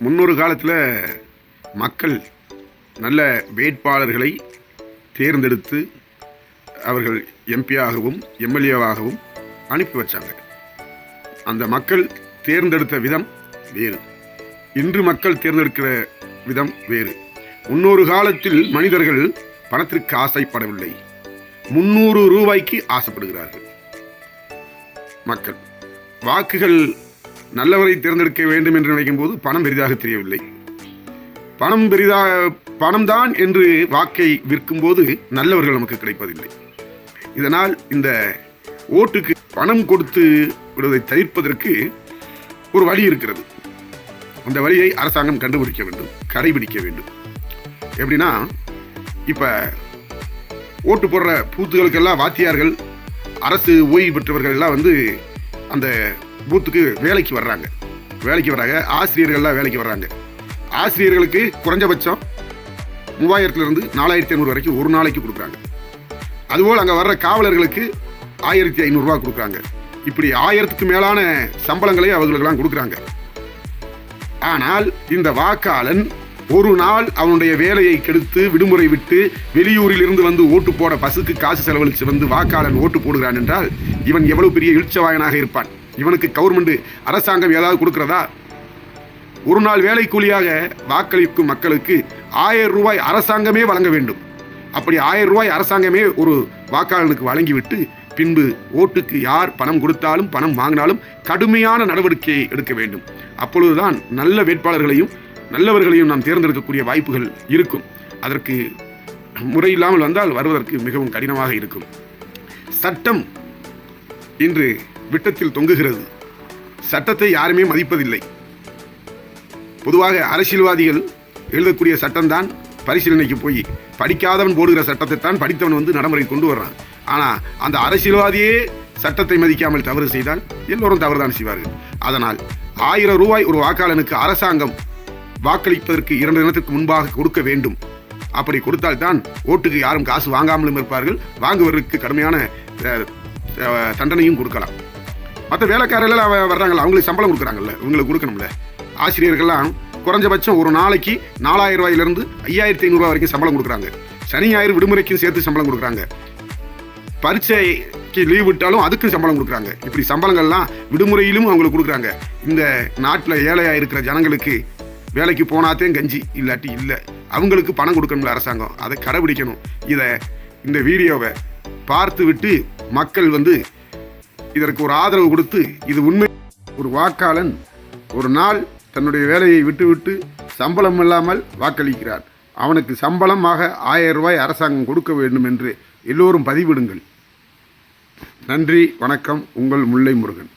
முன்னொரு காலத்தில் மக்கள் நல்ல வேட்பாளர்களை தேர்ந்தெடுத்து அவர்கள் எம்பியாகவும் எம்எல்ஏவாகவும் அனுப்பி வச்சாங்க. அந்த மக்கள் தேர்ந்தெடுத்த விதம் வேறு, இன்று மக்கள் தேர்ந்தெடுக்கிற விதம் வேறு. முன்னொரு காலத்தில் மனிதர்கள் பணத்திற்கு ஆசைப்படவில்லை, 300 ரூபாய்க்கு ஆசைப்படுகிறார்கள். மக்கள் வாக்குகள் நல்லவரை தேர்ந்தெடுக்க வேண்டும் என்று நினைக்கும் போது பணம் பெரிதாக தெரியவில்லை. பணம்தான் என்று வாக்கை விற்கும் போது நல்லவர்கள் நமக்கு கிடைப்பதில்லை. இதனால் இந்த ஓட்டுக்கு பணம் கொடுத்து விடுவதை தவிர்ப்பதற்கு ஒரு வழி இருக்கிறது. அந்த வழியை அரசாங்கம் கண்டுபிடிக்க வேண்டும், கடைபிடிக்க வேண்டும். எப்படின்னா, இப்போ ஓட்டு போடுற பூத்துகளுக்கெல்லாம் வாத்தியார்கள், அரசு ஓய்வு பெற்றவர்கள் எல்லாம் அந்த பூத்துக்கு வேலைக்கு வர்றாங்க. ஆசிரியர்கள்லாம் வேலைக்கு வர்றாங்க. ஆசிரியர்களுக்கு குறைஞ்சபட்சம் 3000 4500 வரைக்கும் ஒரு நாளைக்கு கொடுக்குறாங்க. அதுபோல் அங்கே வர்ற காவலர்களுக்கு 1500 ரூபா கொடுக்குறாங்க. இப்படி 1000க்கு மேலான சம்பளங்களை அவர்களுக்கெல்லாம் கொடுக்குறாங்க. ஆனால் இந்த வாக்காளன் ஒரு நாள் அவனுடைய வேலையை கெடுத்து விடுமுறை விட்டு வெளியூரில் இருந்து வந்து ஓட்டு போட பசுக்கு காசு செலவழித்து வாக்காளன் ஓட்டு போடுகிறான் என்றால் இவன் எவ்வளவு பெரிய இழிச்சவாயனாக இருப்பான். இவனுக்கு கவர்மெண்ட் அரசாங்கம் ஏதாவது கொடுக்கிறதா? ஒரு நாள் வேலை கூலியாக வாக்களிக்கும் மக்களுக்கு 1000 ரூபாய் அரசாங்கமே வழங்க வேண்டும். அப்படி 1000 ரூபாய் அரசாங்கமே ஒரு வாக்காளனுக்கு வழங்கிவிட்டு பின்பு ஓட்டுக்கு யார் பணம் கொடுத்தாலும் பணம் வாங்கினாலும் கடுமையான நடவடிக்கையை எடுக்க வேண்டும். அப்பொழுதுதான் நல்ல வேட்பாளர்களையும் நல்லவர்களையும் நாம் தேர்ந்தெடுக்கக்கூடிய வாய்ப்புகள் இருக்கும். அதற்கு முறையில்லாமல் வந்தால் வருவதற்கு மிகவும் கடினமாக இருக்கும். சட்டம் இன்று விட்டத்தில் தொங்குகிறது. சட்டத்தை யாருமே மதிப்பதில்லை. பொதுவாக அரசியல்வாதிகள் எழுதக்கூடிய சட்டம்தான் பரிசீலனைக்கு போய் படிக்காதவன் போடுகிற சட்டத்தை தான் படித்தவன் நடைமுறை கொண்டு வர்றான். ஆனால் அந்த அரசியல்வாதியே சட்டத்தை மதிக்காமல் தவறு செய்தால் எல்லோரும் தவறுதான் செய்வார்கள். அதனால் 1000 ரூபாய் ஒரு வாக்காளனுக்கு அரசாங்கம் வாக்களிப்பதற்கு 2 தினத்துக்கு முன்பாக கொடுக்க வேண்டும். அப்படி கொடுத்தால்தான் ஓட்டுக்கு யாரும் காசு வாங்காமலும் இருப்பார்கள். வாங்குவதற்கு கடுமையான தண்டனையும் கொடுக்கலாம். மற்ற வேலைக்காரர்கள் வர்றாங்கல்ல, அவங்களுக்கு சம்பளம் கொடுக்குறாங்கல்ல, இவங்களுக்கு கொடுக்கணும்ல. ஆசிரியர்கள்லாம் குறைஞ்சபட்சம் ஒரு நாளைக்கு 4000 ரூபாயிலிருந்து 5500 ரூபாய் வரைக்கும் சம்பளம் கொடுக்குறாங்க. சனி ஞாயிறு விடுமுறைக்கும் சேர்த்து சம்பளம் கொடுக்குறாங்க. பரீட்சைக்கு லீவ் விட்டாலும் அதுக்கும் சம்பளம் கொடுக்குறாங்க. இப்படி சம்பளங்கள்லாம் விடுமுறையிலும் அவங்களுக்கு கொடுக்குறாங்க. இந்த நாட்டில் ஏழையாக இருக்கிற ஜனங்களுக்கு வேலைக்கு போனாத்தையும் கஞ்சி, இல்லாட்டி இல்லை. அவங்களுக்கு பணம் கொடுக்கணும்ல அரசாங்கம், அதை கடைபிடிக்கணும். இந்த வீடியோவை பார்த்து விட்டு மக்கள் இதற்கு ஒரு ஆதரவு கொடுத்து, இது உண்மை. ஒரு வாக்காளன் ஒரு நாள் தன்னுடைய வேலையை விட்டு சம்பளம் இல்லாமல் வாக்களிக்கிறார். அவனுக்கு சம்பளமாக 1000 ரூபாய் அரசாங்கம் கொடுக்க வேண்டும் என்று எல்லோரும் பதிவிடுங்கள். நன்றி, வணக்கம். உங்கள் முல்லை முருகன்.